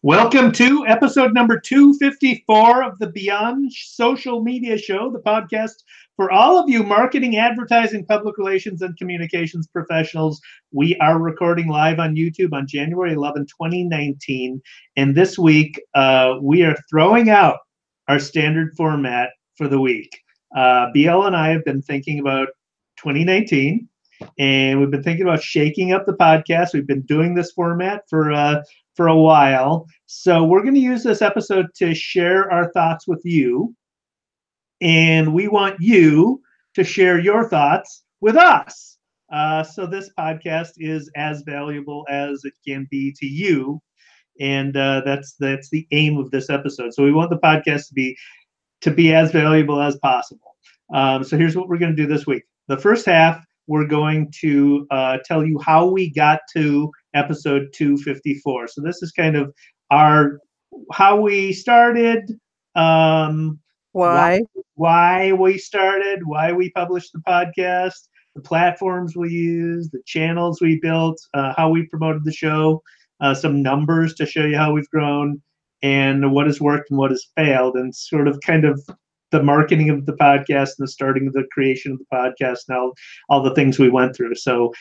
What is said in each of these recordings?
Welcome to episode number 254 of the Beyond Social Media Show, the podcast for all of you marketing, advertising, public relations, and communications professionals. We are recording live on YouTube on January 11, 2019. And this week, we are throwing out our standard format for the week. BL and I have been thinking about 2019, and we've been thinking about shaking up the podcast. We've been doing this format for a while. So we're going to use this episode to share our thoughts with you. And we want you to share your thoughts with us. So this podcast is as valuable as it can be to you. And that's the aim of this episode. So we want the podcast to be as valuable as possible. So here's what we're going to do this week. The first half, we're going to tell you how we got to episode 254. So this is kind of how we started, Why? why we started, why we published the podcast, the platforms we used, the channels we built, how we promoted the show, some numbers to show you how we've grown, and what has worked and what has failed, and sort of kind of the marketing of the podcast and the starting of the creation of the podcast and all the things we went through. So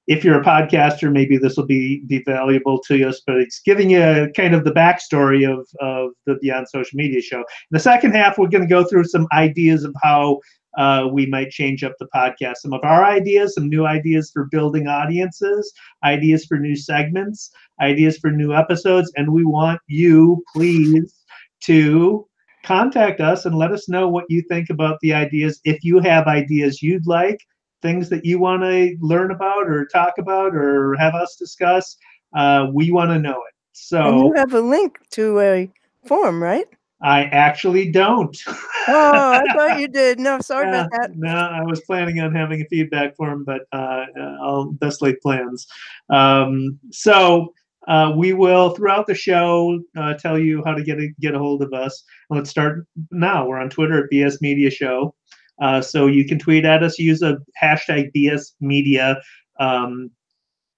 if you're a podcaster, maybe this will be valuable to us, but it's giving you kind of the backstory of the Beyond Social Media Show. In the second half, we're going to go through some ideas of how we might change up the podcast. Some of our ideas, some new ideas for building audiences, ideas for new segments, ideas for new episodes. And we want you, please, to contact us and let us know what you think about the ideas. If you have ideas you'd like, things that you want to learn about or talk about or have us discuss, we want to know it. And you So have a link to a form, right? I actually don't. Oh, I thought you did. No, sorry Yeah, about that. no, I was planning on having a feedback form, but I'll best laid plans. So we will throughout the show tell you how to get a hold of us. Let's start now. We're on Twitter at BS Media Show. So you can tweet at us, use a hashtag BS Media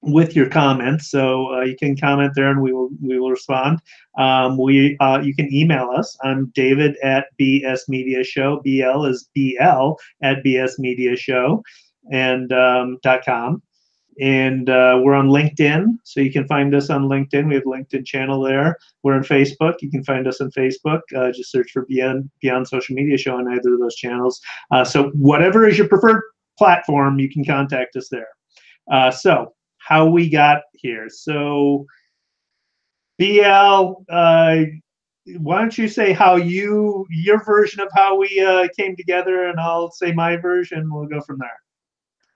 with your comments. So you can comment there, and we will respond. You can email us. I'm David at BS Media Show. BL is BL at BS Media Show and .com. And we're on LinkedIn, so you can find us on LinkedIn. We have a LinkedIn channel there. We're on Facebook. You can find us on Facebook. Just search for Beyond Social Media Show on either of those channels. So whatever is your preferred platform, you can contact us there. So how we got here. So BL, why don't you say how your version of how we came together, and I'll say my version. We'll go from there.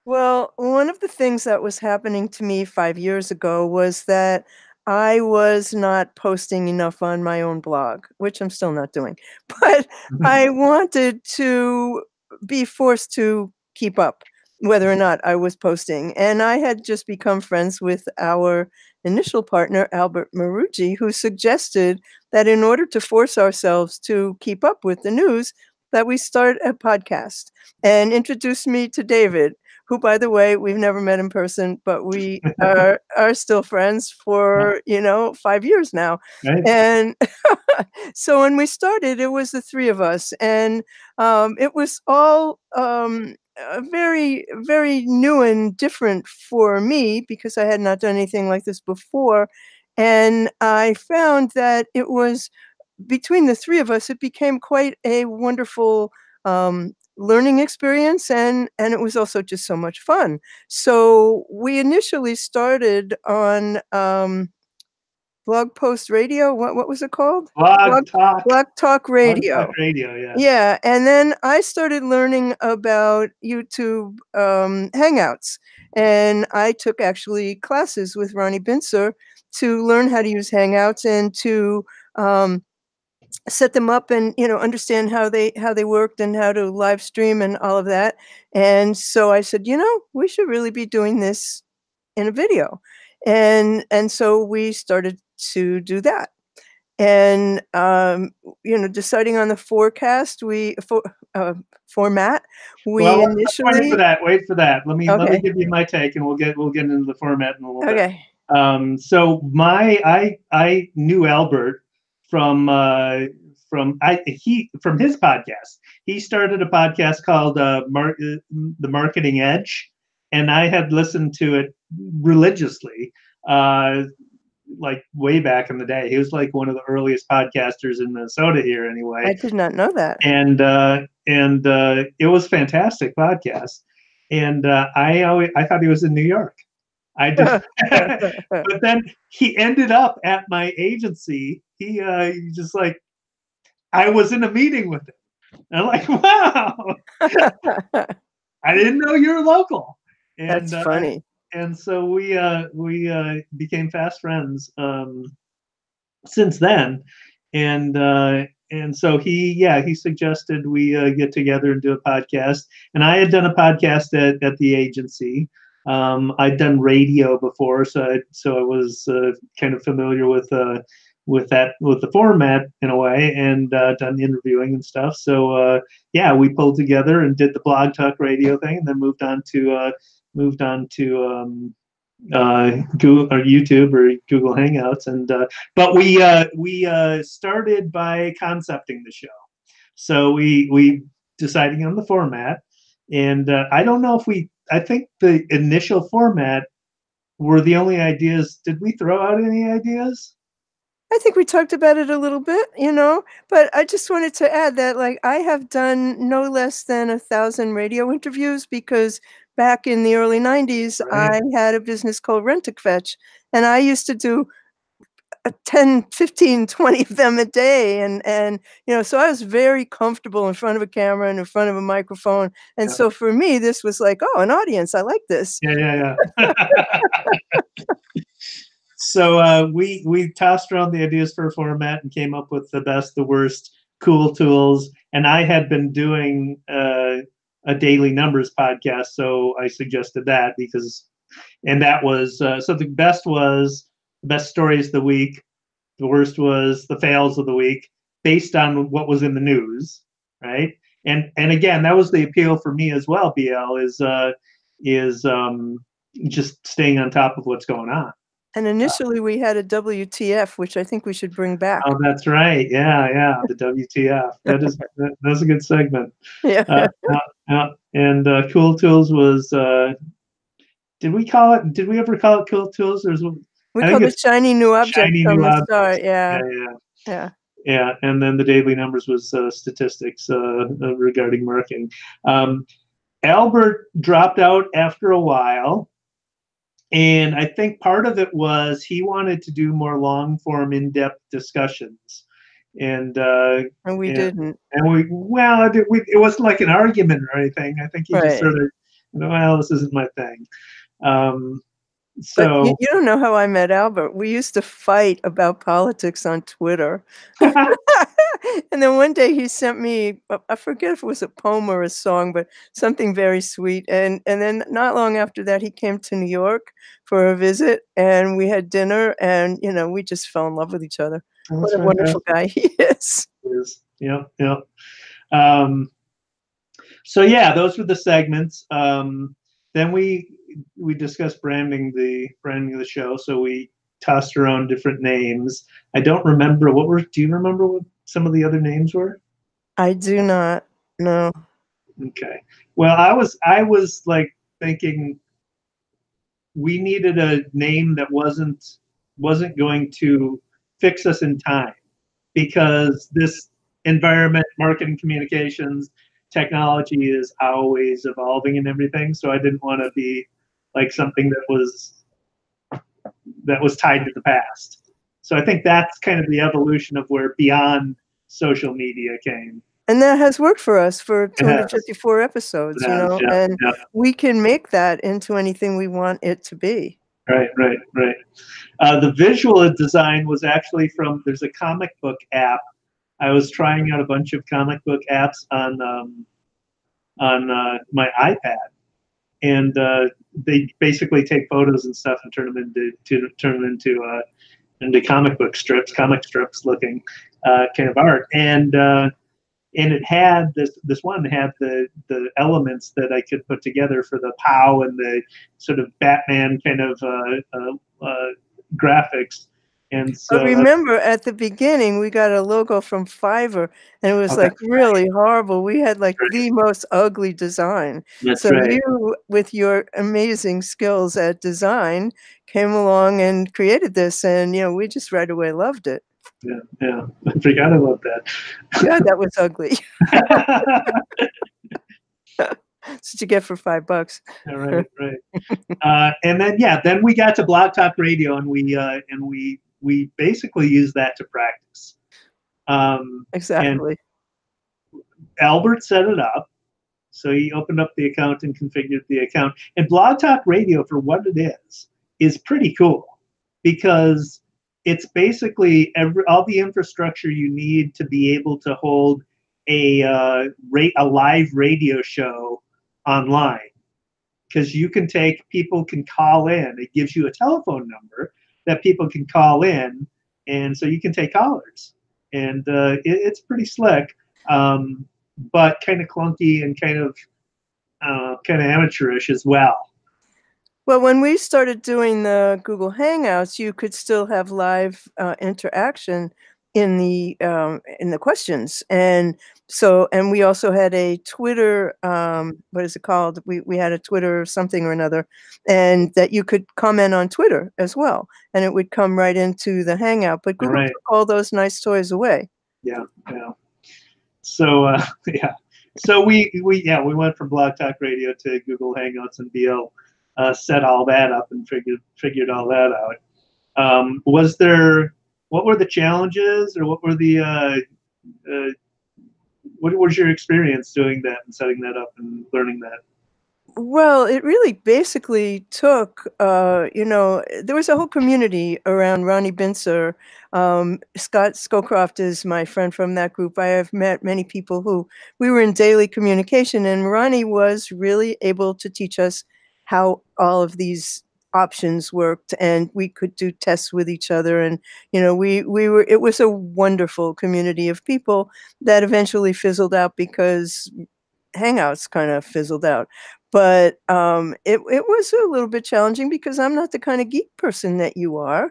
Well, one of the things that was happening to me 5 years ago was that I was not posting enough on my own blog, which I'm still not doing. But I wanted to be forced to keep up whether or not I was posting. And I had just become friends with our initial partner, Albert Marucci, who suggested that in order to force ourselves to keep up with the news, that we start a podcast, and introduced me to David, who, by the way, we've never met in person, but we are still friends for, 5 years now. Right? And so when we started, it was the three of us, and it was all very, very new and different for me because I had not done anything like this before. And I found that it was between the three of us, it became quite a wonderful learning experience, and it was also just so much fun. So we initially started on Blog Post Radio. What was it called? Blog Talk. Blog Talk Blog Radio. Talk Radio, yeah. Yeah, and then I started learning about YouTube Hangouts, and I took actually classes with Ronnie Binzer to learn how to use Hangouts and to set them up and understand how they worked and how to live stream and all of that. And so I said, we should really be doing this in a video, and so we started to do that. And deciding on the format, we Well, initially wait for that. Let me Okay. give you my take, and we'll get into the format in a little bit. Okay. So I knew Albert from his podcast. He started a podcast called The Marketing Edge, and I had listened to it religiously, like way back in the day. He was like one of the earliest podcasters in Minnesota here, anyway. I did not know that. And it was a fantastic podcast. And I thought he was in New York. I did, but then he ended up at my agency. He just like, I was in a meeting with him. And I'm like, wow, I didn't know you were local. And, That's funny. And so we became fast friends since then. And so he suggested we get together and do a podcast. And I had done a podcast at the agency. I'd done radio before, so I was kind of familiar with the format in a way, and done interviewing and stuff. So we pulled together and did the Blog Talk Radio thing, and then moved on to Google or YouTube or Google Hangouts, and but we started by concepting the show. So we deciding on the format, and I don't know if I think the initial format were the only ideas. Did we throw out any ideas? I think we talked about it a little bit, but I just wanted to add that, like, I have done no less than 1,000 radio interviews, because back in the early 90s, Right. I had a business called Rent-A-Fetch, and I used to do 10, 15, 20 of them a day. And so I was very comfortable in front of a camera and in front of a microphone. And so for me, this was like, oh, an audience. I like this. Yeah. So we tossed around the ideas for a format and came up with the best, the worst, cool tools. And I had been doing a daily numbers podcast, so I suggested that and that was so the best was the best stories of the week, the worst was the fails of the week, based on what was in the news, right? And again, that was the appeal for me as well. BL is just staying on top of what's going on. And initially we had a WTF, which I think we should bring back. Oh, that's right. Yeah. The WTF. That's a good segment. Yeah. And Cool Tools was, did we ever call it Cool Tools? We called it Shiny New Object from the start. Yeah. And then the daily numbers was statistics regarding marketing. Albert dropped out after a while. And I think part of it was he wanted to do more long-form, in-depth discussions, and we didn't. And it wasn't like an argument or anything. I think he just sort of, well, this isn't my thing. So but you don't know how I met Albert. We used to fight about politics on Twitter. And then one day he sent me, I forget if it was a poem or a song, but something very sweet. And then not long after that, he came to New York for a visit, and we had dinner, and we just fell in love with each other. What a wonderful guy he is. Yeah. So those were the segments. Then we discussed branding the show. So we tossed around different names. I don't remember do you remember what some of the other names were? I do not. No. Okay. Well, I was like thinking we needed a name that wasn't going to fix us in time, because this environment, marketing, communications, technology is always evolving and everything. So I didn't want to be like something that was tied to the past. So I think that's kind of the evolution of where Beyond Social Media came. And that has worked for us for 254 episodes, and we can make that into anything we want it to be. Right. The visual design was actually there's a comic book app. I was trying out a bunch of comic book apps on my iPad, and they basically take photos and stuff and turn them into comic strips looking kind of art. And it had this one had the elements that I could put together for the POW and the sort of Batman kind of graphics. And I so that's remember at the beginning, we got a logo from Fiverr, and it was, oh, like, that's really horrible. We had, like, right. the most ugly design. That's So right. you, with your amazing skills at design, came along and created this, and, we just right away loved it. Yeah, yeah. I forgot about Yeah, that was ugly. that. That's what you get for $5. All right, right. And then yeah, then we got to Blog Talk Radio, and we basically used that to practice. And Exactly. Albert set it up. So he opened up the account and configured the account. And Blog Talk Radio, for what it is pretty cool because it's basically all the infrastructure you need to be able to hold a live radio show online. Because people can call in. It gives you a telephone number that people can call in, and so you can take callers. And it's pretty slick, but kind of clunky and kind of amateurish as well. Well, when we started doing the Google Hangouts, you could still have live interaction in the questions, and we also had a Twitter. What is it called? We had a Twitter something or another, and that you could comment on Twitter as well, and it would come right into the Hangout. But Google Right. took all those nice toys away. Yeah, yeah. So yeah, so we went from Blog Talk Radio to Google Hangouts, and BL set all that up and figured all that out. What were the challenges, or what were what was your experience doing that and setting that up and learning that? Well, it really basically took, there was a whole community around Ronnie Binzer. Scott Scowcroft is my friend from that group. I have met many people who we were in daily communication, and Ronnie was really able to teach us how all of these options worked, and we could do tests with each other. And, it was a wonderful community of people that eventually fizzled out because Hangouts kind of fizzled out. But, it was a little bit challenging because I'm not the kind of geek person that you are,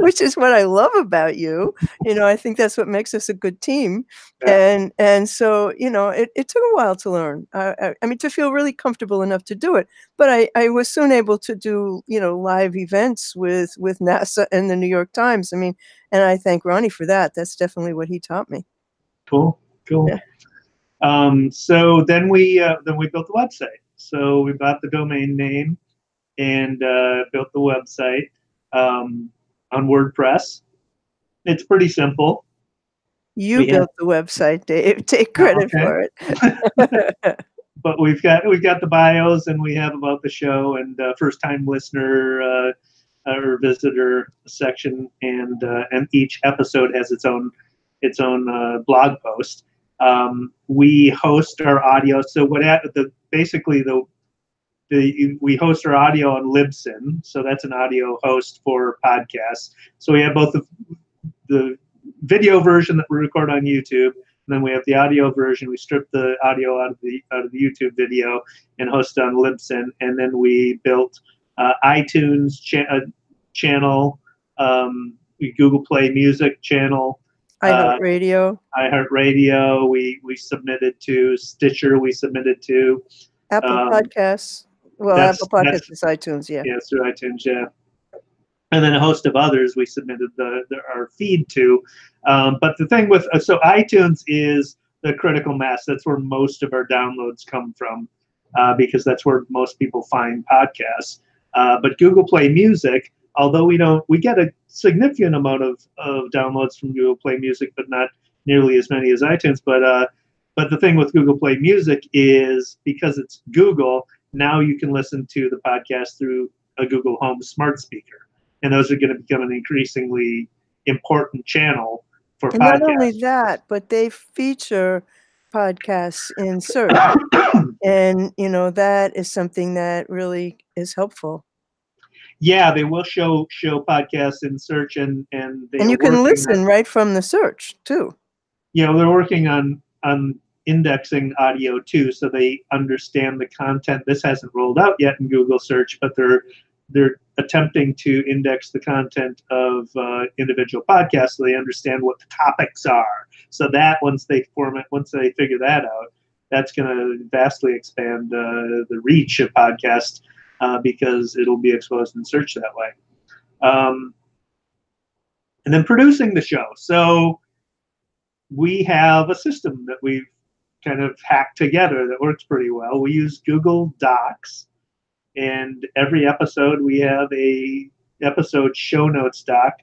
which is what I love about you. I think that's what makes us a good team. Yeah. And so, it took a while to learn. I mean, to feel really comfortable enough to do it. But I was soon able to do, live events with NASA and the New York Times. I mean, and I thank Ronnie for that. That's definitely what he taught me. Cool. Yeah. So then we built the website. So we bought the domain name and built the website on WordPress. It's pretty simple. You built the website, Dave. Take credit for it. But we've got the bios, and we have about the show and first time listener or visitor section, and each episode has its own blog post. We host our audio. So we host our audio on Libsyn. So that's an audio host for podcasts. So we have both the video version that we record on YouTube, and then we have the audio version. We strip the audio out of the YouTube video and host it on Libsyn. And then we built iTunes channel, Google Play Music channel. iHeartRadio. We submitted to Stitcher. We submitted to Apple Podcasts. Well, Apple Podcasts is iTunes, yeah. Yeah, it's through iTunes, yeah. And then a host of others we submitted our feed to. But the thing with so iTunes is the critical mass. That's where most of our downloads come from, because that's where most people find podcasts. But Google Play Music, although we get a significant amount of downloads from Google Play Music, but not nearly as many as iTunes. But the thing with Google Play Music is because it's Google, now you can listen to the podcast through a Google Home smart speaker. And those are going to become an increasingly important channel for podcasts. Not only that, but they feature podcasts in search. And, that is something that really is helpful. Yeah, they will show podcasts in search, and you can listen right from the search too. They're working on indexing audio too, so they understand the content. This hasn't rolled out yet in Google search, but they're attempting to index the content of individual podcasts so they understand what the topics are. So that once they figure that out, that's going to vastly expand the reach of podcasts because it'll be exposed in search that way. And then producing the show. So we have a system that we've kind of hacked together that works pretty well. We use Google Docs, and every episode we have a episode show notes doc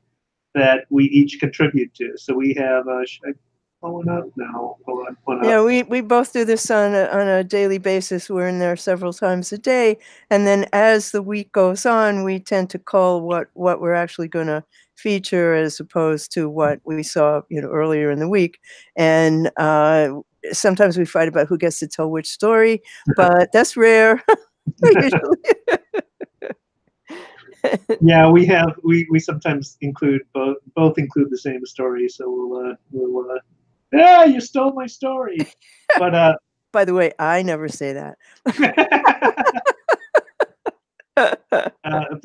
that we each contribute to. So we have should I pull one up? No, hold on, one up. Yeah, we both do this on a daily basis. We're in there several times a day, and then as the week goes on, we tend to call what we're actually going to feature as opposed to what we saw, earlier in the week. And sometimes we fight about who gets to tell which story, but that's rare. Usually. Yeah, we sometimes include both include the same story, so we'll yeah, you stole my story. But by the way, I never say that. but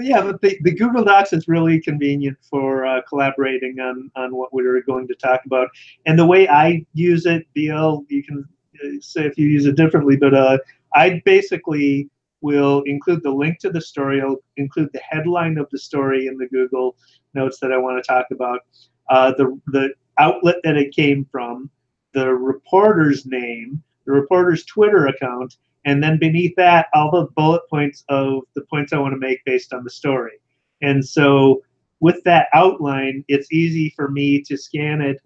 the Google Docs is really convenient for collaborating on what we're going to talk about. And the way I use it, BL, you can say if you use it differently, but I basically will include the link to the story. I'll include the headline of the story in the Google Notes that I want to talk about, the outlet that it came from, the reporter's name, the reporter's Twitter account, and then beneath that, all the bullet points of the points I want to make based on the story. And so with that outline, it's easy for me to scan it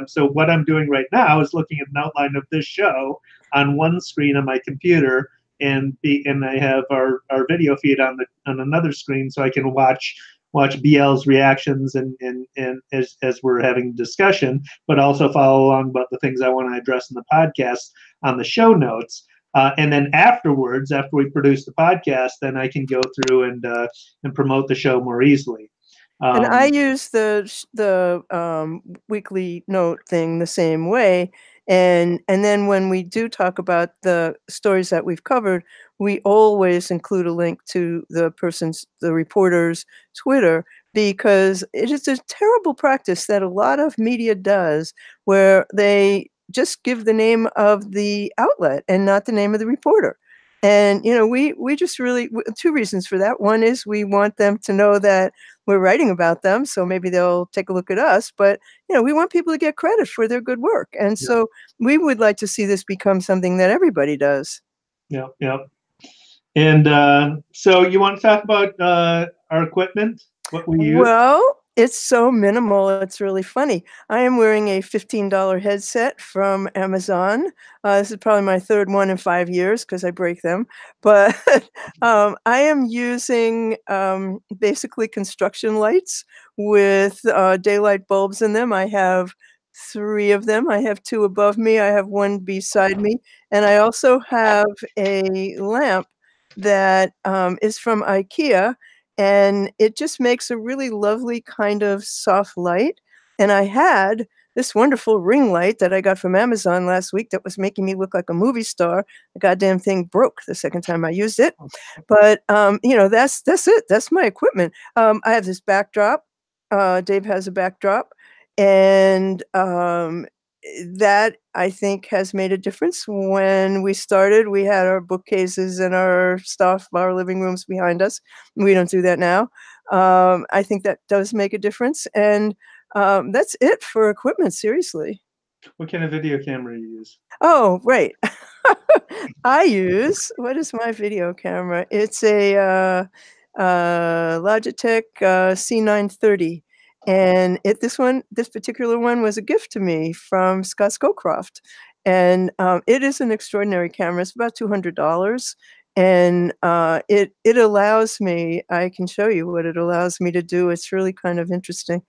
so what I'm doing right now is looking at an outline of this show on one screen on my computer, and I have our video feed on another screen, so I can watch BL's reactions and as we're having discussion, but also follow along about the things I want to address in the podcast on the show notes. And then afterwards, after we produce the podcast, then I can go through and promote the show more easily. And I use the weekly note thing the same way. And then when we do talk about the stories that we've covered, we always include a link to the reporter's Twitter, because it is a terrible practice that a lot of media does, where they just give the name of the outlet and not the name of the reporter. And, we just really, two reasons for that. One is we want them to know that we're writing about them, so maybe they'll take a look at us. But, we want people to get credit for their good work. And so we would like to see this become something that everybody does. Yeah. And so you want to talk about our equipment, what we use? Well, it's so minimal, it's really funny. I am wearing a $15 headset from Amazon. This is probably my third one in 5 years because I break them. But I am using basically construction lights with daylight bulbs in them. I have 3 of them. I have 2 above me. I have 1 beside me. And I also have a lamp that is from IKEA. And it just makes a really lovely kind of soft light. And I had this wonderful ring light that I got from Amazon last week that was making me look like a movie star. The goddamn thing broke the second time I used it. But that's it. That's my equipment. I have this backdrop. Dave has a backdrop, and that I think has made a difference. When we started, we had our bookcases and our stuff, our living rooms behind us. We don't do that now. I think that does make a difference. And that's it for equipment, seriously. What kind of video camera you use? Oh, right. What is my video camera? It's a Logitech C930. And this particular one was a gift to me from Scott Scowcroft. And it is an extraordinary camera. It's about $200. And it allows me, I can show you what it allows me to do. It's really kind of interesting.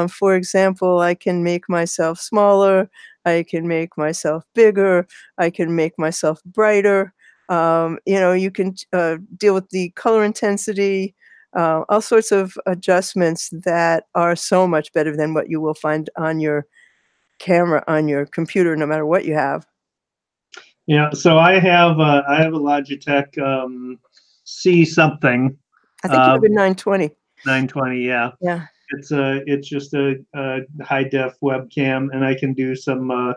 For example, I can make myself smaller. I can make myself bigger. I can make myself brighter. You can deal with the color intensity. All sorts of adjustments that are so much better than what you will find on your camera, on your computer, no matter what you have. Yeah, so I have a Logitech C something, I think you have a 920. 920, yeah. Yeah. It's just a high def webcam, and I can do some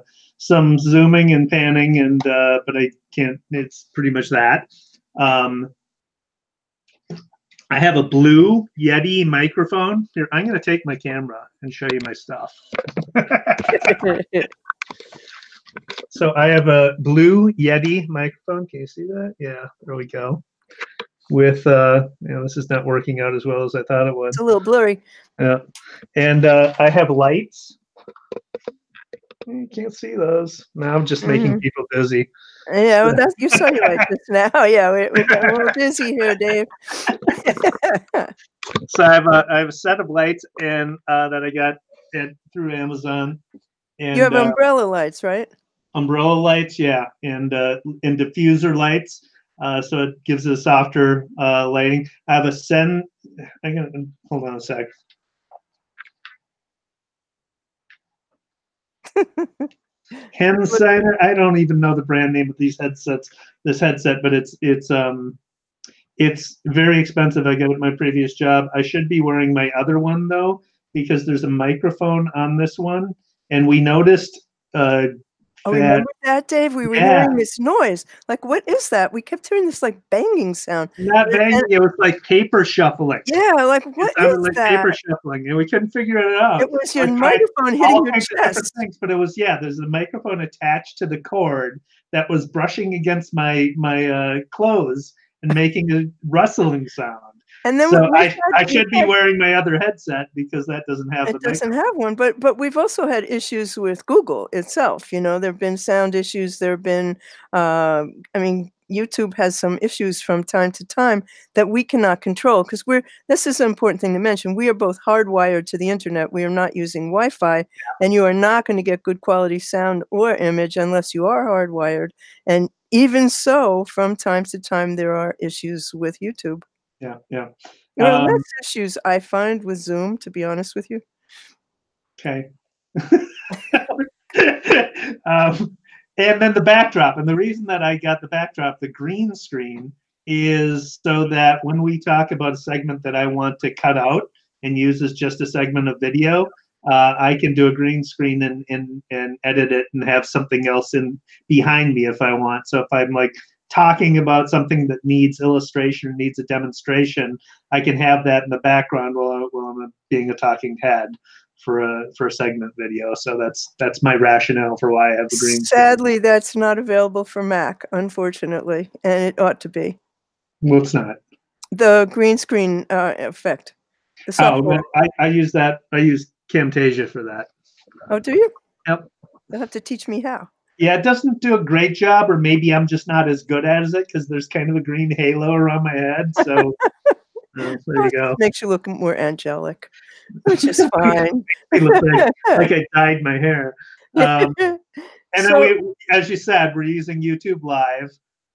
zooming and panning, and but I can't. It's pretty much that. I have a blue Yeti microphone. Here, I'm going to take my camera and show you my stuff. So I have a blue Yeti microphone. Can you see that? Yeah, there we go. With this is not working out as well as I thought it would. It's a little blurry. Yeah, and I have lights. You can't see those. Now I'm just making people busy. Yeah, well, you saw you like this now. Yeah, we got a little busy here, Dave. So I have a set of lights and that I got through Amazon. And you have umbrella lights, right? Umbrella lights, yeah, and diffuser lights. So it gives it a softer lighting. I have a hold on a sec. Hensider. I don't even know the brand name of these headsets. This headset, but it's very expensive. I got it at my previous job. I should be wearing my other one though, because there's a microphone on this one, and we noticed. Remember that, Dave? We were hearing this noise. Like, what is that? We kept hearing this like banging sound. Not banging. It was like paper shuffling. Yeah, like what is like that? Paper shuffling, and we couldn't figure it out. It was your microphone hitting your chest. Things, but it was there's a microphone attached to the cord that was brushing against my clothes and making a rustling sound. And then so I should be wearing my other headset because that doesn't have have one. But we've also had issues with Google itself. You know, there have been sound issues. There have been, I mean, YouTube has some issues from time to time that we cannot control because this is an important thing to mention. We are both hardwired to the internet. We are not using Wi-Fi, and you are not going to get good quality sound or image unless you are hardwired. And even so, from time to time, there are issues with YouTube. Yeah. There are less issues I find with Zoom, to be honest with you. Okay. And then the backdrop. And the reason that I got the backdrop, the green screen, is so that when we talk about a segment that I want to cut out and use as just a segment of video, I can do a green screen and edit it and have something else in behind me if I want. So if I'm like talking about something that needs illustration, needs a demonstration, I can have that in the background while I'm being a talking head for a segment video. So that's my rationale for why I have the green screen. Sadly, that's not available for Mac, unfortunately, and it ought to be. Well, it's not. The green screen effect. The software. I use that. I use Camtasia for that. Oh, do you? Yep. You'll have to teach me how. Yeah, it doesn't do a great job, or maybe I'm just not as good at it because there's kind of a green halo around my head. So there you go. Makes you look more angelic, which is fine. I look like I dyed my hair. And then as you said, we're using YouTube Live.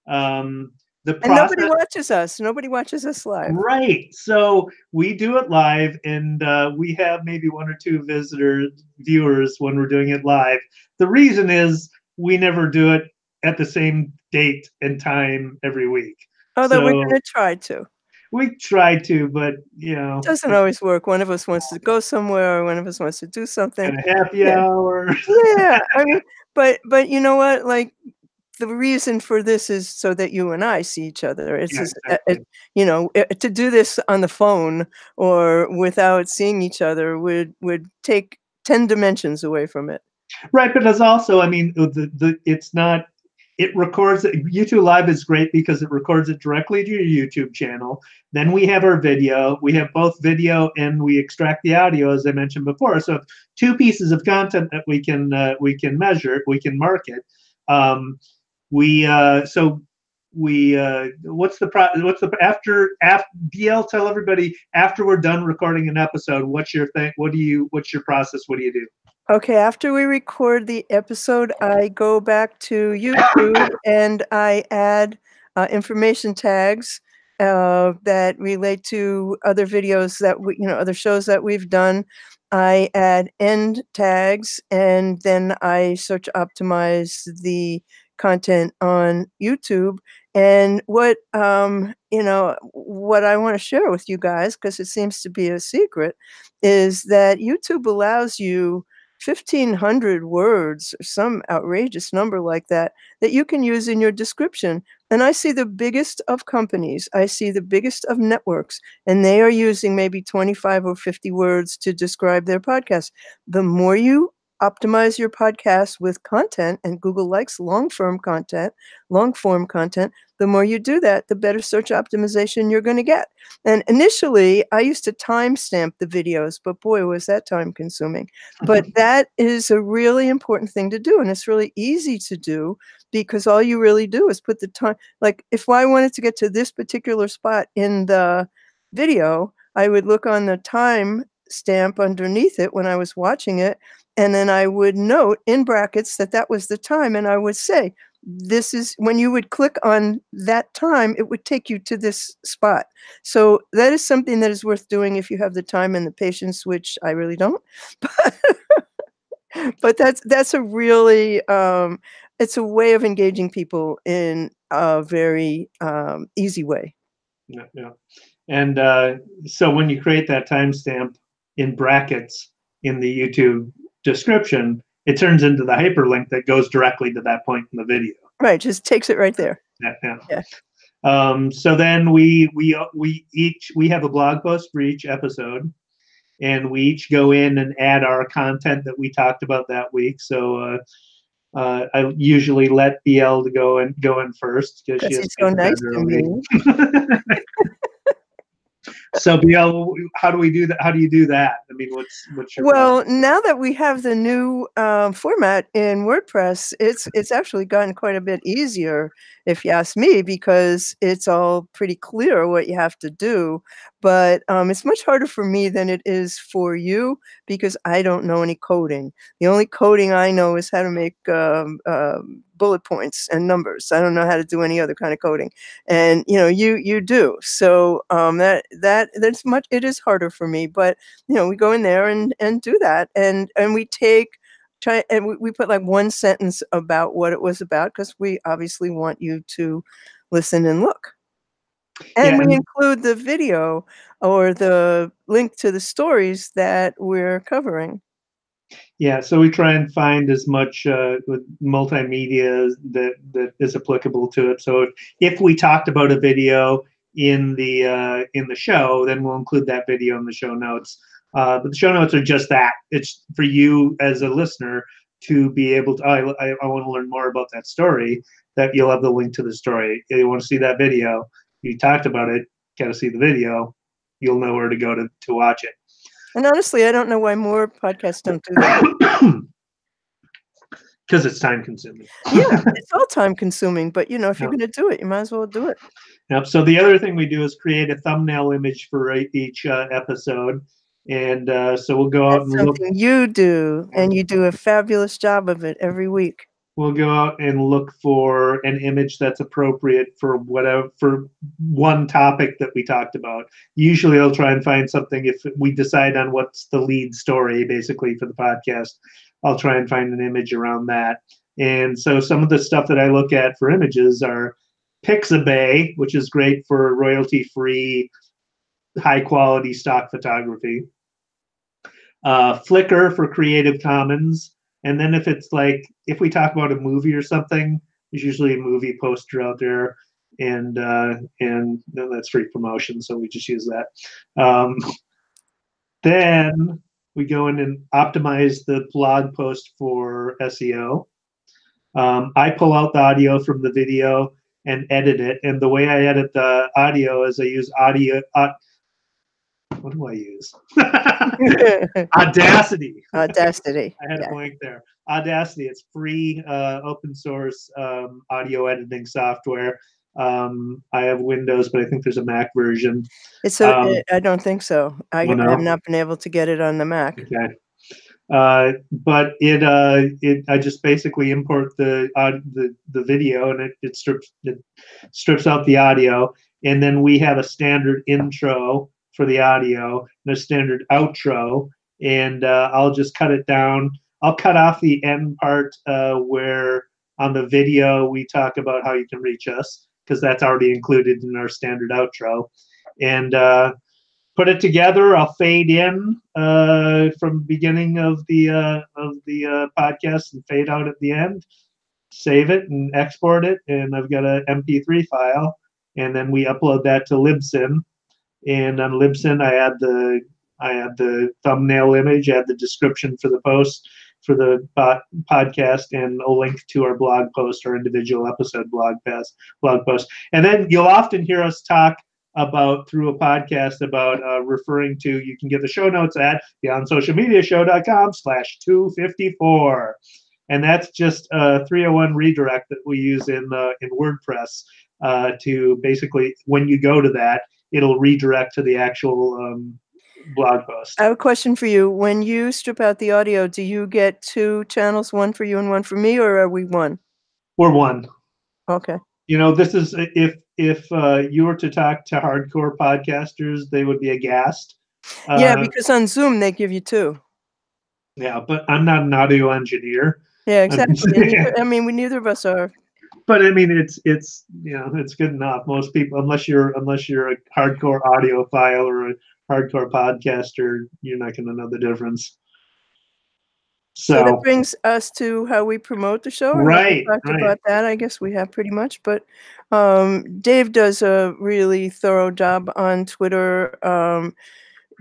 And nobody watches us. Nobody watches us live. Right. So we do it live, and we have maybe one or two viewers when we're doing it live. The reason is we never do it at the same date and time every week. Although we're going to try to. We try to, but it doesn't always work. One of us wants to go somewhere, or one of us wants to do something. And a happy hour. Yeah, I mean, but you know what? Like, the reason for this is so that you and I see each other. It's exactly. To do this on the phone or without seeing each other would take 10 dimensions away from it. Right, but there's also, I mean, it's not. It records it. YouTube Live is great because it records it directly to your YouTube channel. Then we have our video. We have both video and we extract the audio, as I mentioned before. So two pieces of content that we can measure, we can market. After BL, tell everybody after we're done recording an episode, what's your thing? What's your process? What do you do? Okay, after we record the episode, I go back to YouTube and I add information tags that relate to other videos that other shows that we've done. I add end tags, and then I search optimize the content on YouTube, And what I want to share with you guys, because it seems to be a secret, is that YouTube allows you 1,500 words or some outrageous number like that you can use in your description. And I see the biggest of companies, I see the biggest of networks, and they are using maybe 25 or 50 words to describe their podcast. The more you optimize your podcast with content, and Google likes long-form content, the more you do that, the better search optimization you're going to get. And initially, I used to timestamp the videos, but boy, was that time consuming. But that is a really important thing to do, and it's really easy to do because all you really do is put the time. Like if I wanted to get to this particular spot in the video, I would look on the time stamp underneath it when I was watching it, and then I would note in brackets that that was the time, and I would say, this is when you would click on that time, it would take you to this spot. So that is something that is worth doing if you have the time and the patience, which I really don't. But that's a really it's a way of engaging people in a very easy way. Yeah, yeah. And so when you create that timestamp in brackets in the YouTube description, it turns into the hyperlink that goes directly to that point in the video. Right, just takes it right there. Yeah, yeah. Yeah. So then we have a blog post for each episode, and we each go in and add our content that we talked about that week. So I usually let BL to go in first because she has He's to get so to nice bed to early. me. So BL, how do we do that? How do you do that? I mean, what's your Well, now that we have the new format in WordPress, it's actually gotten quite a bit easier, if you ask me, because it's all pretty clear what you have to do. But it's much harder for me than it is for you because I don't know any coding. The only coding I know is how to make bullet points and numbers. I don't know how to do any other kind of coding, and you do. So that's much. It is harder for me, but we go in there and do that, and we we put like one sentence about what it was about because we obviously want you to listen and look. And Yeah, we include the video or the link to the stories that we're covering. yeah. So we try and find as much with multimedia that is applicable to it. So if we talked about a video in the show, then we'll include that video in the show notes. But the show notes are just that. It's for you as a listener to be able to. Oh, I want to learn more about that story. That you'll have the link to the story. If you want to see that video, you talked about it. Got to see the video. You'll know where to go to watch it. And honestly, I don't know why more podcasts don't do that. Because it's time consuming. Yeah, it's all time consuming, but if you're Yep. going to do it, you might as well do it. Yep. So the other thing we do is create a thumbnail image for each episode, and so we'll go out That's and look. something you do, and you do a fabulous job of it every week. We'll go out and look for an image that's appropriate for one topic that we talked about. Usually, I'll try and find something if we decide on what's the lead story, basically for the podcast. I'll try and find an image around that. And so some of the stuff that I look at for images are Pixabay, which is great for royalty-free, high-quality stock photography. Flickr for Creative Commons. And then if we talk about a movie or something, there's usually a movie poster out there, and that's free promotion, so we just use that. Then we go in and optimize the blog post for SEO. I pull out the audio from the video and edit it. And the way I edit the audio is I use audio. What do I use? Audacity. Audacity. I had a blank there. Audacity. It's free, open source audio editing software. I have Windows, but I think there's a Mac version. I don't think so. I Oh, no? have not been able to get it on the Mac. Okay. But I just basically import the video, and it strips out the audio, and then we have a standard intro for the audio and a standard outro, and I'll just cut it down. I'll cut off the end part where on the video we talk about how you can reach us, because that's already included in our standard outro. And put it together. I'll fade in from the beginning of the podcast and fade out at the end. Save it and export it, and I've got an MP3 file, and then we upload that to Libsyn. And on Libsyn, I add the thumbnail image, add the description for the post for the podcast, and a link to our blog post, our individual episode blog post. And then you'll often hear us talk about through a podcast about referring to, you can get the show notes at beyondsocialmediashow.com/254. And that's just a 301 redirect that we use in WordPress to basically, when you go to that, it'll redirect to the actual blog post. I have a question for you. When you strip out the audio, do you get two channels, one for you and one for me, or are we one? We're one. Okay. You know, this is, if you were to talk to hardcore podcasters, they would be aghast. Yeah, because on Zoom they give you two. Yeah, but I'm not an audio engineer. Yeah, exactly. I mean, neither of us are. But I mean, it's you know, it's good enough. Most people, unless you're a hardcore audiophile or a hardcore podcaster, you're not going to know the difference. So that brings us to how we promote the show. Right. We talked about that. I guess we have pretty much. But Dave does a really thorough job on Twitter,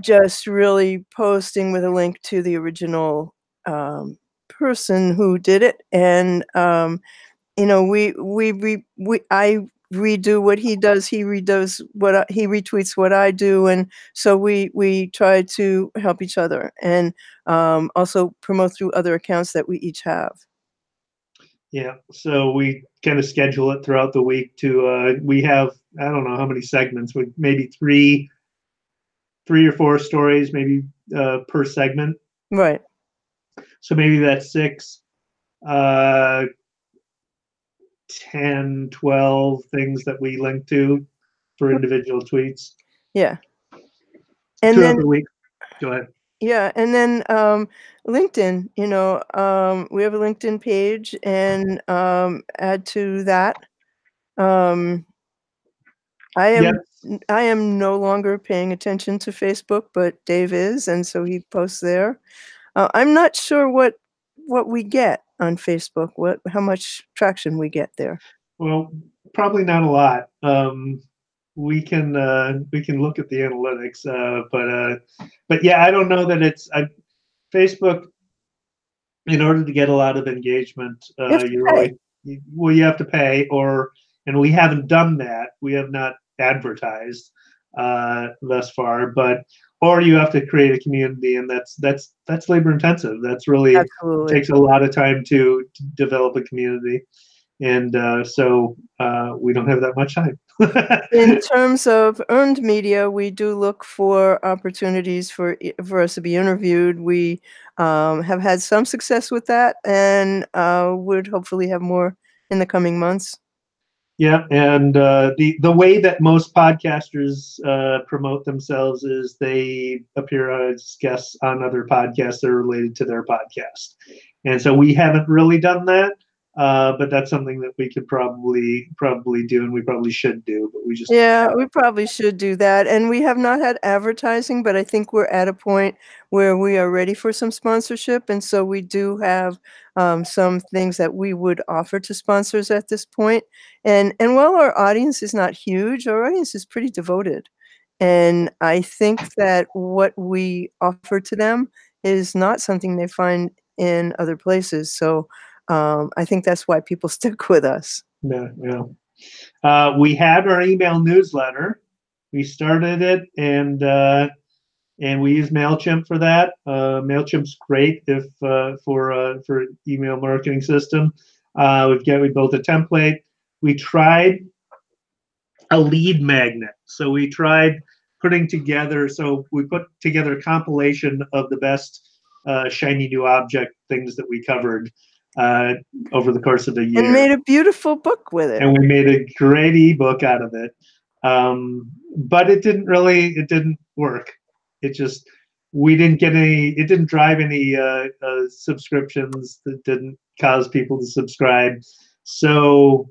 just really posting with a link to the original person who did it. And you know, I redo what he does. He redoes what he retweets what I do, and so we try to help each other, and also promote through other accounts that we each have. Yeah, so we kind of schedule it throughout the week to we have, I don't know how many segments, with maybe three or four stories maybe per segment. Right. So maybe that's 6, 10, 12 things that we link to for individual tweets. Yeah. And throughout then the week. Go ahead. Yeah, and then LinkedIn, you know, we have a LinkedIn page, and add to that. I am no longer paying attention to Facebook, but Dave is, and so he posts there. I'm not sure what we get on Facebook, how much traction we get there. Well, probably not a lot. We can look at the analytics, but yeah, I don't know that it's Facebook. In order to get a lot of engagement, you have to pay, and we haven't done that. We have not advertised thus far, or you have to create a community, and that's labor intensive. That's really takes a lot of time to develop a community. And so we don't have that much time. In terms of earned media, we do look for opportunities for us to be interviewed. We have had some success with that, and would hopefully have more in the coming months. Yeah, and the way that most podcasters promote themselves is they appear as guests on other podcasts that are related to their podcast. And so we haven't really done that. But that's something that we could probably do, and we probably should do, but we just we probably should do that. And we have not had advertising, but I think we're at a point where we are ready for some sponsorship, and so we do have some things that we would offer to sponsors at this point. And while our audience is not huge, our audience is pretty devoted, and I think that what we offer to them is not something they find in other places. So I think that's why people stick with us. Yeah. We had our email newsletter. We started it, and we use MailChimp for that. MailChimp's great for email marketing system. We built a template. We tried a lead magnet. So we tried putting together. So we put together a compilation of the best shiny new object things that we covered over the course of a year, and made a beautiful book with it. And we made a great ebook out of it. But it didn't work. It didn't drive any subscriptions. That didn't cause people to subscribe. So,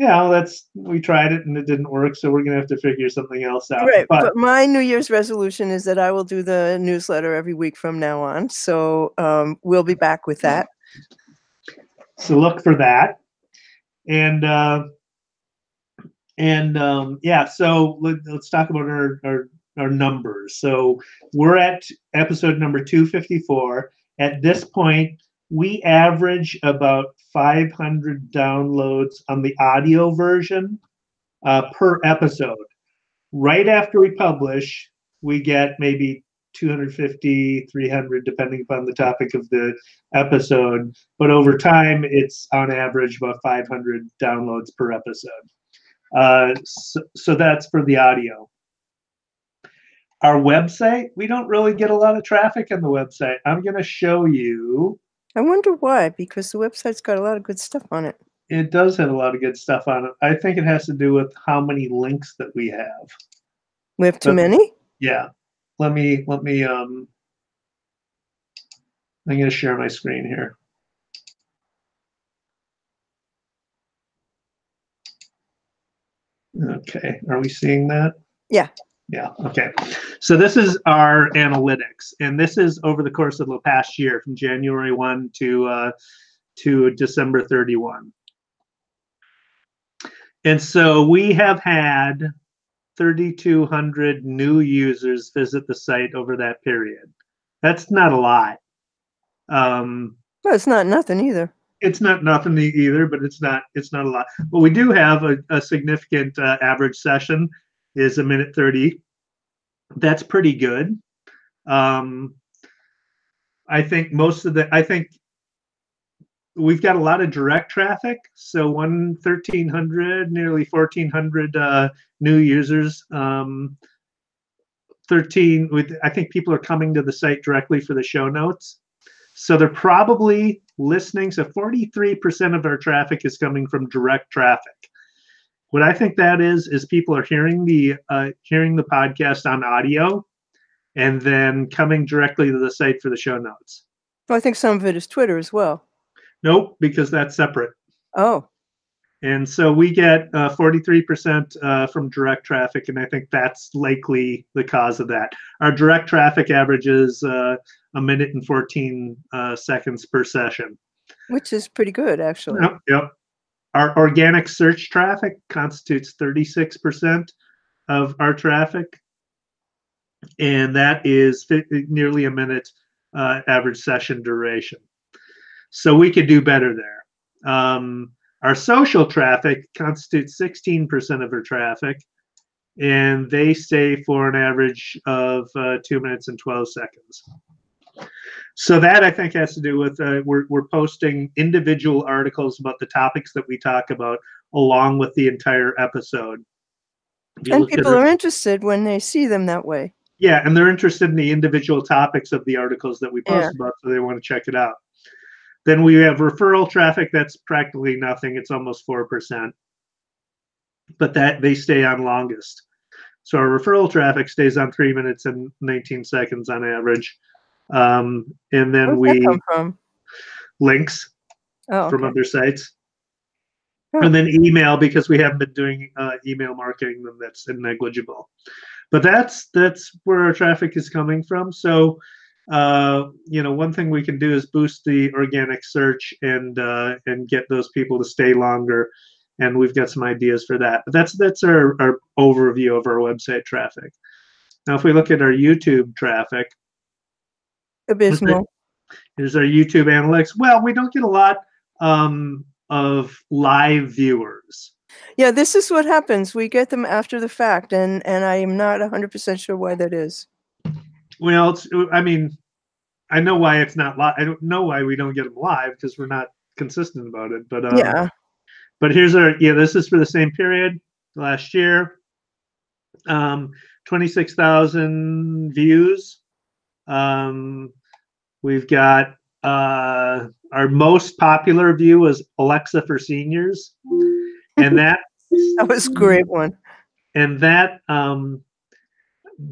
yeah, well, we tried it and it didn't work, so we're gonna have to figure something else out. Right, But but my New Year's resolution is that I will do the newsletter every week from now on, so, we'll be back with that. so look for that. And yeah, so let's talk about our numbers. So we're at episode number 254. At this point, we average about 500 downloads on the audio version per episode. Right after we publish, we get maybe 250, 300, depending upon the topic of the episode. But over time, it's on average about 500 downloads per episode. So that's for the audio. Our website, we don't really get a lot of traffic on the website. I'm going to show you. I wonder why, because the website's got a lot of good stuff on it. It does have a lot of good stuff on it. I think it has to do with how many links that we have. We have too many? Yeah. I'm going to share my screen here. Okay, are we seeing that? Yeah. Yeah, okay. So this is our analytics, and this is over the course of the past year, from January 1 to December 31. And so we have had 3,200 new users visit the site over that period. That's not a lot. Well, it's not nothing either. It's not nothing either, but it's not a lot. But we do have a significant average session is 1:30. That's pretty good. I think we've got a lot of direct traffic. So 1,300, nearly 1,400 new users. 13. I think people are coming to the site directly for the show notes. So they're probably listening. So 43% of our traffic is coming from direct traffic. What I think that is people are hearing the podcast on audio, and then coming directly to the site for the show notes. Well, I think some of it is Twitter as well. Nope, because that's separate. Oh. And so we get 43% from direct traffic, and I think that's likely the cause of that. Our direct traffic averages 1:14 seconds per session. Which is pretty good, actually. Yep. Our organic search traffic constitutes 36% of our traffic, and that is nearly a minute average session duration. So we could do better there. Our social traffic constitutes 16% of our traffic, and they stay for an average of 2 minutes and 12 seconds. So that, I think, has to do with we're posting individual articles about the topics that we talk about along with the entire episode. And people are interested when they see them that way. Yeah, and they're interested in the individual topics of the articles that we post about, so they want to check it out. Then we have referral traffic. That's practically nothing. It's almost 4%. But that they stay on longest. So our referral traffic stays on 3 minutes and 19 seconds on average. And then Where's that come from? Links from other sites. Huh. And then email, because we haven't been doing email marketing, then that's negligible. But that's where our traffic is coming from. So one thing we can do is boost the organic search and get those people to stay longer, and we've got some ideas for that. But that's our overview of our website traffic. Now, if we look at our YouTube traffic, abysmal. Here's our YouTube analytics. Well, we don't get a lot of live viewers. Yeah, this is what happens. We get them after the fact, and I am not 100% sure why that is. Well, I know why it's not live. I don't know why we don't get them live, because we're not consistent about it. But yeah. But here's this is for the same period last year. 26,000 views. We've got our most popular view was Alexa for seniors, and that was a great one. And that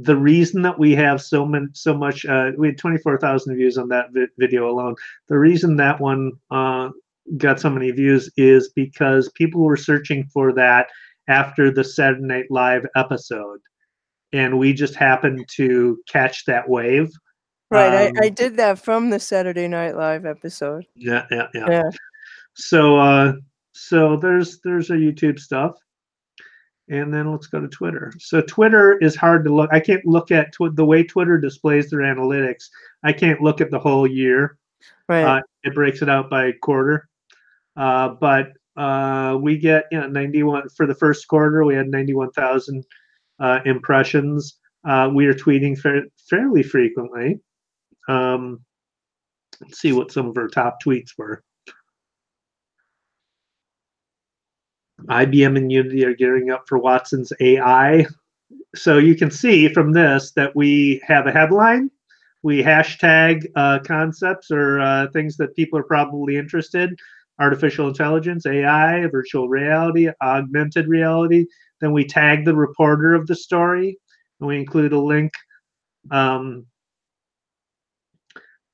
the reason that we have so much we had 24,000 views on that video alone. The reason that one got so many views is because people were searching for that after the Saturday Night Live episode, and we just happened to catch that wave. Right, I did that from the Saturday Night Live episode. Yeah, yeah, yeah. Yeah. So, so there's a YouTube stuff, and then let's go to Twitter. So Twitter is hard to look. I can't look at the way Twitter displays their analytics. I can't look at the whole year. Right. It breaks it out by quarter. But we get 91 for the first quarter. We had 91,000 impressions. We are tweeting fairly frequently. Let's see what some of our top tweets were. IBM and Unity are gearing up for Watson's AI. So you can see from this that we have a headline. We hashtag concepts or things that people are probably interested. Artificial intelligence, AI, virtual reality, augmented reality. Then we tag the reporter of the story, and we include a link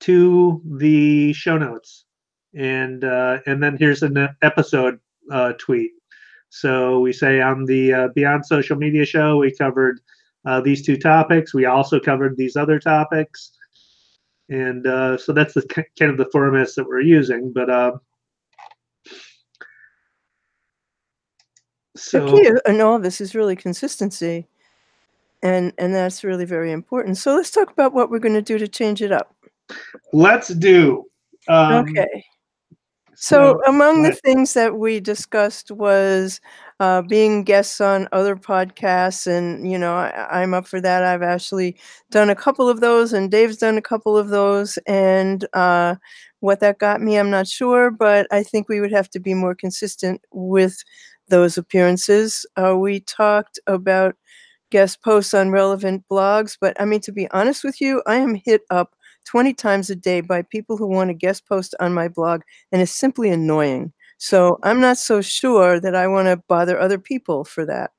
to the show notes. And then here's an episode tweet. So we say on the Beyond Social Media show, we covered these two topics. We also covered these other topics. And so that's the kind of the formats that we're using. But The so key in all this is really consistency, and that's really very important. So let's talk about what we're going to do to change it up. let's do. Okay. So among the things that we discussed was being guests on other podcasts, and I'm up for that. I've actually done a couple of those, and Dave's done a couple of those, and what that got me, I'm not sure, but I think we would have to be more consistent with those appearances. We talked about guest posts on relevant blogs, but I mean, to be honest with you, I am hit up 20 times a day by people who want to guest post on my blog, and it's simply annoying. So I'm not so sure that I want to bother other people for that.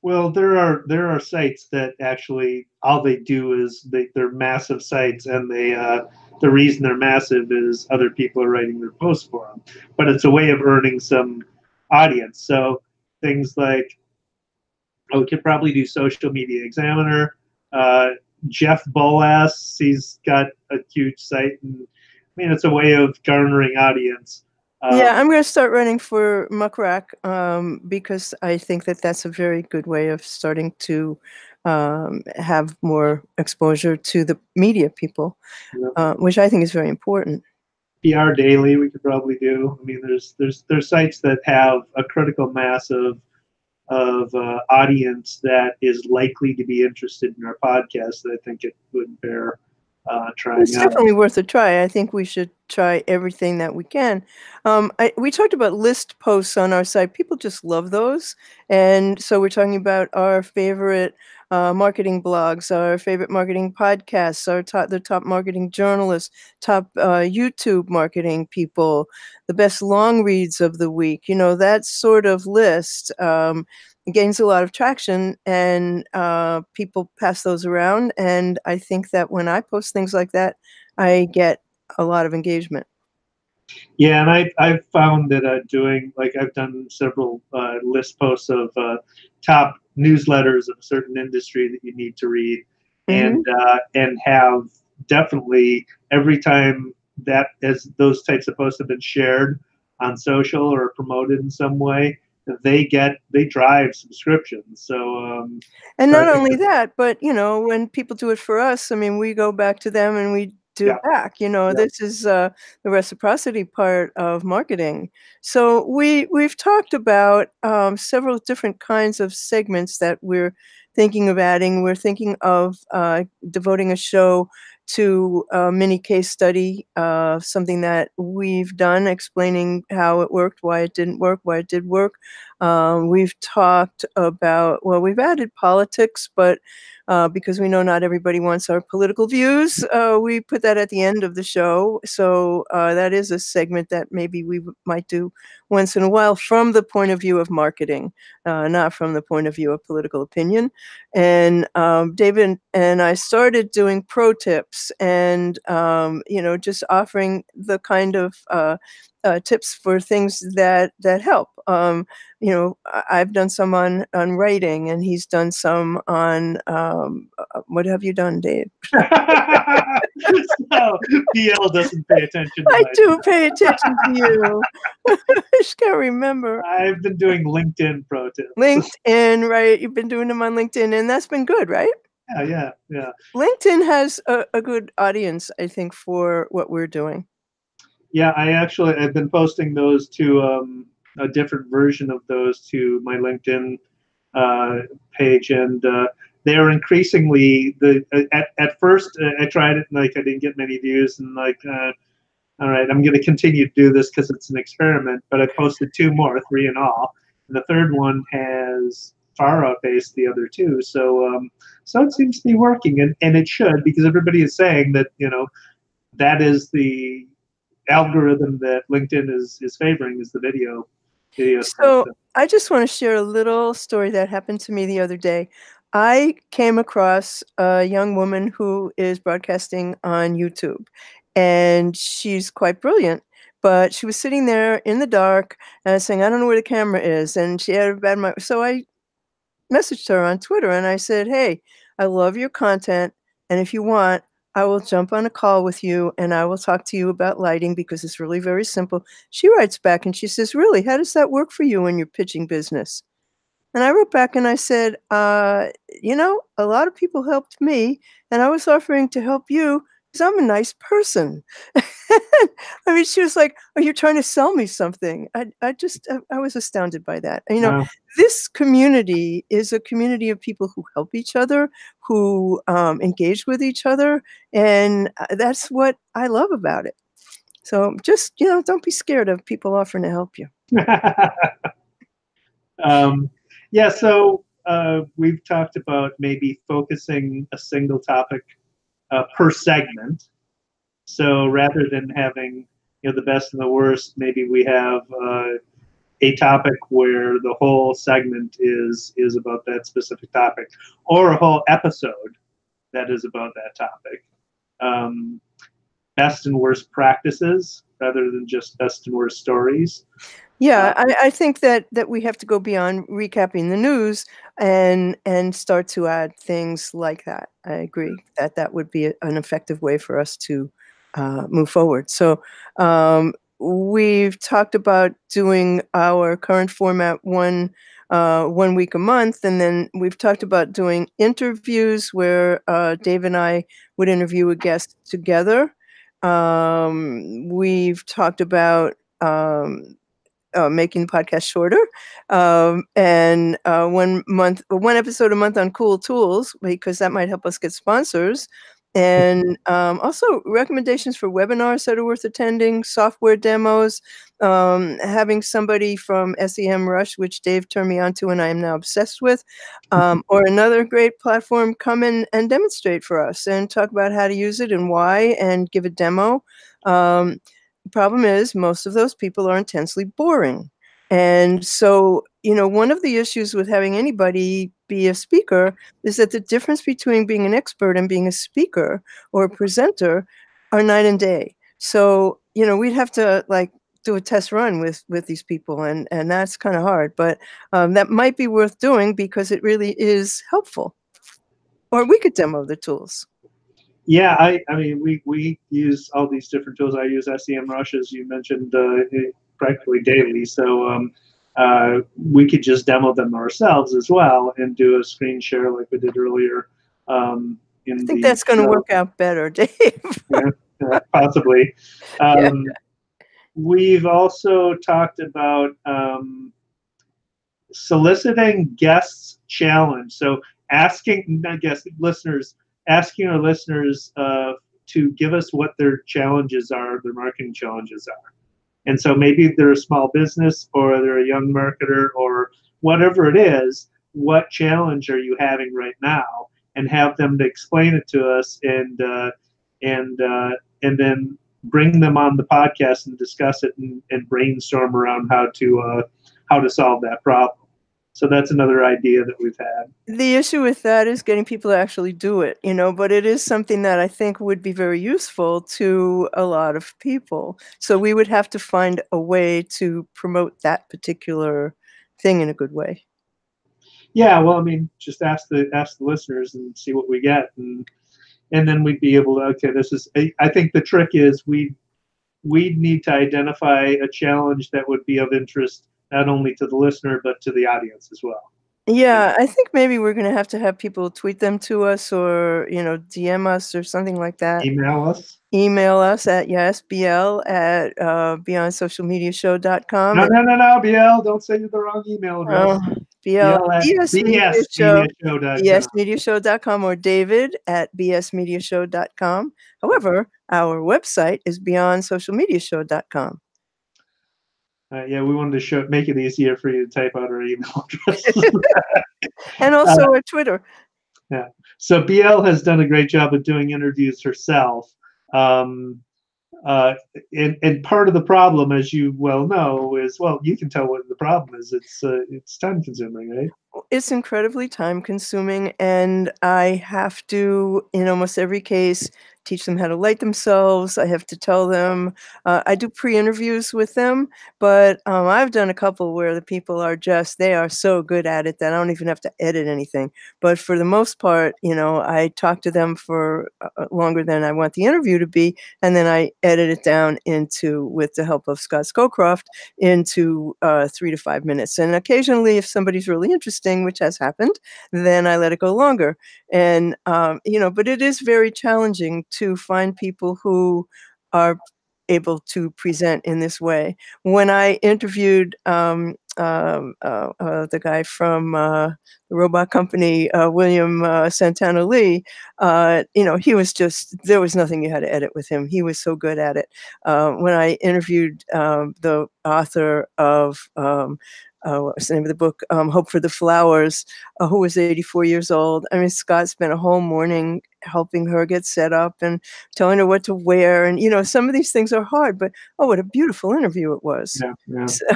Well, there are sites that actually all they do is they're massive sites, and the reason they're massive is other people are writing their posts for them. But it's a way of earning some audience. So things like we could probably do Social Media Examiner. Jeff Bolas, he's got a huge site, and I mean it's a way of garnering audience. Yeah, I'm going to start running for Muckrack because I think that that's a very good way of starting to have more exposure to the media people, which I think is very important. PR Daily, we could probably do. I mean, there's sites that have a critical mass of audience that is likely to be interested in our podcast. That I think it would bear trying It's out. definitely worth a try. I think we should try everything that we can. We talked about list posts on our site. People just love those. And so we're talking about our favorite marketing blogs, our favorite marketing podcasts, the top marketing journalists, top YouTube marketing people, the best long reads of the week. That sort of list gains a lot of traction, and people pass those around. And I think that when I post things like that, I get a lot of engagement. Yeah, and I've found that I've done several list posts of top newsletters of a certain industry that you need to read, and have definitely every time that as those types of posts have been shared on social or promoted in some way, they drive subscriptions. So and not only that, but when people do it for us, I mean, we go back to them and we do it back. This is the reciprocity part of marketing. So we've talked about several different kinds of segments that we're thinking of adding. We're thinking of devoting a show to a mini case study, something that we've done, explaining how it worked, why it didn't work, why it did work. We've talked about, well, we've added politics, but because we know not everybody wants our political views, we put that at the end of the show. So that is a segment that maybe we might do once in a while from the point of view of marketing, not from the point of view of political opinion. And David and I started doing pro tips and, just offering the kind of tips for things that help. I've done some on writing, and he's done some on what have you done, Dave? So BL doesn't pay attention to I my do pay attention to you. I just can't remember. I've been doing LinkedIn pro tips. LinkedIn, right? You've been doing them on LinkedIn, and that's been good, right? Yeah. LinkedIn has a good audience, I think, for what we're doing. Yeah, I've been posting those to a different version of those to my LinkedIn page, and they are increasingly at first I tried it and like I didn't get many views, and like all right, I'm going to continue to do this because it's an experiment. But I posted 2 more, 3 in all, and the third one has far outpaced the other 2. So it seems to be working, and it should, because everybody is saying that that is the algorithm that LinkedIn is favoring, is the video stuff. So I just want to share a little story that happened to me the other day. I came across a young woman who is broadcasting on YouTube, and she's quite brilliant. But she was sitting there in the dark and saying, "I don't know where the camera is," and she had a bad mic. So I messaged her on Twitter and I said, "Hey, I love your content, and if you want, I will jump on a call with you and I will talk to you about lighting because it's really very simple." She writes back and she says, "Really, how does that work for you when you're pitching business?" And I wrote back and I said, a lot of people helped me, and I was offering to help you because I'm a nice person." I mean, she was like, "Are you trying to sell me something?" I was astounded by that. Wow. This community is a community of people who help each other, who engage with each other, and that's what I love about it. So just, don't be scared of people offering to help you. Yeah, so we've talked about maybe focusing a single topic per segment. So rather than having the best and the worst, maybe we have a topic where the whole segment is about that specific topic, or a whole episode that is about that topic. Best and worst practices rather than just best and worst stories. Yeah, I think that we have to go beyond recapping the news and start to add things like that. I agree that that would be an effective way for us to move forward. So we've talked about doing our current format one week a month, and then we've talked about doing interviews where Dave and I would interview a guest together. We've talked about making the podcast shorter, and one episode a month on cool tools, because that might help us get sponsors, and also recommendations for webinars that are worth attending, software demos, having somebody from SEM Rush, which Dave turned me on to and I am now obsessed with, or another great platform, come in and demonstrate for us and talk about how to use it and why, and give a demo. The problem is most of those people are intensely boring. And so, one of the issues with having anybody be a speaker is that the difference between being an expert and being a speaker or a presenter are night and day. So, we'd have to do a test run with these people, and that's kind of hard, but that might be worth doing because it really is helpful. Or we could demo the tools. Yeah, I mean, we use all these different tools. I use SEM Rush, as you mentioned, practically daily. So we could just demo them ourselves as well and do a screen share like we did earlier. I think that's going to work out better, Dave. Possibly. Yeah. We've also talked about soliciting guests challenge. So asking our listeners to give us what their challenges are, their marketing challenges are. And so maybe they're a small business or they're a young marketer or whatever it is, what challenge are you having right now? And have them to explain it to us, and then bring them on the podcast and discuss it and brainstorm around how to solve that problem. So that's another idea that we've had. The issue with that is getting people to actually do it, but it is something that I think would be very useful to a lot of people. So we would have to find a way to promote that particular thing in a good way. Yeah, well, I mean, just ask the listeners and see what we get, and then we'd be able to. Okay, this is. I think the trick is we need to identify a challenge that would be of interest not only to the listener but to the audience as well. Yeah, I think maybe we're gonna have to have people tweet them to us or, DM us or something like that. Email us. Email us at yesbl at beyondsocialmediashow.com. No, no, no, no, BL. Don't say the wrong email address. BL BL at bsmediashow, bsmediashow.com. bsmediashow.com, or David at bsmediashow.com. However, our website is beyondsocialmediashow.com. Yeah, we wanted to make it easier for you to type out our email address. And also our Twitter. Yeah. So BL has done a great job of doing interviews herself. And part of the problem, as you well know, is, well, you can tell what the problem is. It's time consuming, right? It's incredibly time consuming, and I have to, in almost every case, teach them how to light themselves. I have to tell them, I do pre-interviews with them, but I've done a couple where the people they are so good at it that I don't even have to edit anything. But for the most part, I talk to them for longer than I want the interview to be, and then I edit it down with the help of Scott Scowcroft, into 3 to 5 minutes. And occasionally, if somebody's really interesting, which has happened, then I let it go longer. And, but it is very challenging to find people who are able to present in this way. When I interviewed the guy from the robot company, William Santana Lee, he was there was nothing you had to edit with him. He was so good at it. When I interviewed the author of what was the name of the book? Hope for the Flowers, who was 84 years old. I mean, Scott spent a whole morning helping her get set up and telling her what to wear. And, some of these things are hard, but what a beautiful interview it was. Yeah, yeah. So,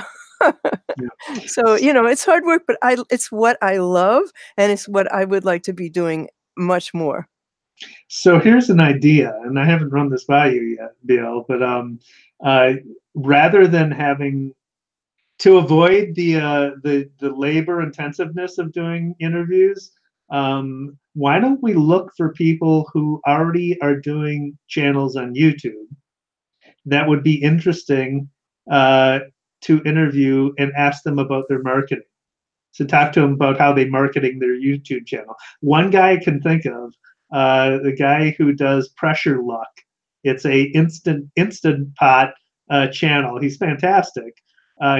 so it's hard work, but it's what I love, and it's what I would like to be doing much more. So here's an idea, and I haven't run this by you yet, Bill, but rather than having to avoid the labor intensiveness of doing interviews, why don't we look for people who already are doing channels on YouTube that would be interesting to interview and ask them about their marketing? So talk to them about how they're marketing their YouTube channel. One guy I can think of, the guy who does Pressure Luck. It's a instant pot channel. He's fantastic.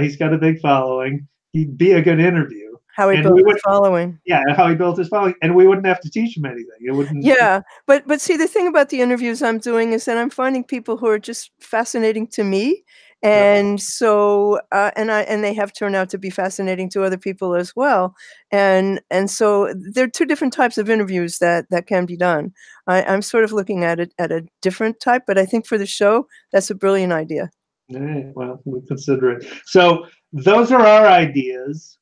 He's got a big following. He'd be a good interview. How he built his following. Yeah, how he built his following, and we wouldn't have to teach him anything. It wouldn't. Yeah, but see, the thing about the interviews I'm doing is that I'm finding people who are just fascinating to me, and so and they have turned out to be fascinating to other people as well, and so there are two different types of interviews that can be done. I'm sort of looking at it at a different type, but I think for the show, that's a brilliant idea. All right, well, we'll consider it. So those are our ideas.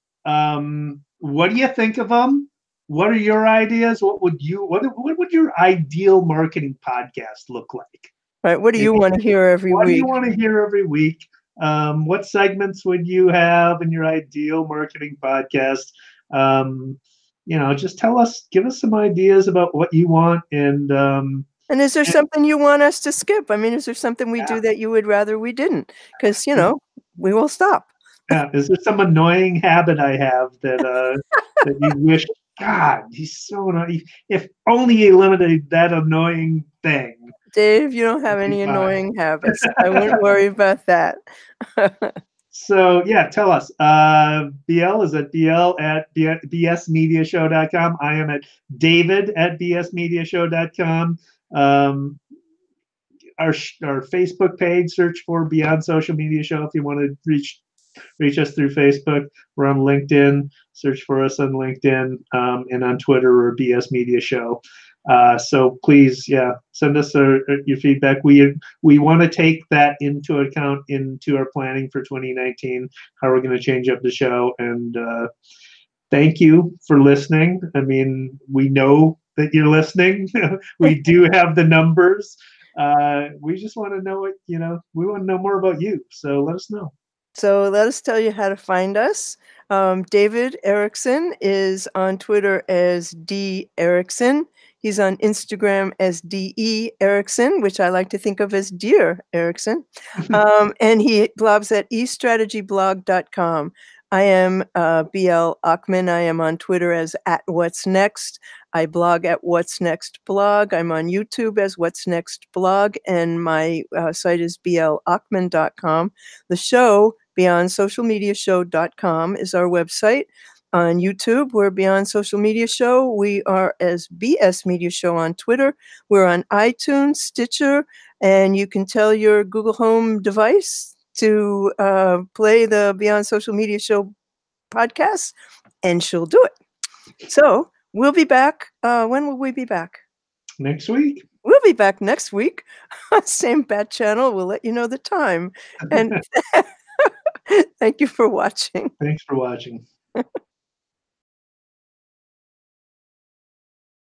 What do you think of them? What are your ideas? What would your ideal marketing podcast look like? Right. What do you want to hear every week? What do you want to hear every week? What segments would you have in your ideal marketing podcast? Just tell us, give us some ideas about what you want. And is there something you want us to skip? I mean, is there something we do that you would rather we didn't? Because, we will stop. Yeah. Is there some annoying habit I have that you wish, God, he's so annoying. If only he eliminated that annoying thing. Dave, you don't have any annoying habits. I wouldn't worry about that. So, yeah, tell us. BL is at bsmediashow.com. I am at David at bsmediashow.com. Our Facebook page, search for Beyond Social Media Show if you want to reach us through Facebook. We're on LinkedIn. Search for us on LinkedIn, and on Twitter or BS Media Show. So please, send us your feedback. We want to take that into account into our planning for 2019, how we're going to change up the show, and Thank you for listening. I mean, we know that you're listening. We do have the numbers. We just want to know what, we want to know more about you. So let us know. So let us tell you how to find us. David Erickson is on Twitter as D. Erickson. He's on Instagram as DE Erickson, which I like to think of as Dear Erickson. And he blogs at estrategyblog.com. I am BL Ochman. I am on Twitter as @what's_next. I blog at What's Next blog. I'm on YouTube as What's Next blog, and my site is blochman.com. The show, BeyondSocialMediaShow.com, is our website. On YouTube, we're Beyond Social Media Show. We are as BS Media Show on Twitter. We're on iTunes, Stitcher, and you can tell your Google Home device to play the Beyond Social Media Show podcast, and she'll do it. So we'll be back. When will we be back? Next week. We'll be back next week. Same bat channel. We'll let you know the time. And thank you for watching. Thanks for watching.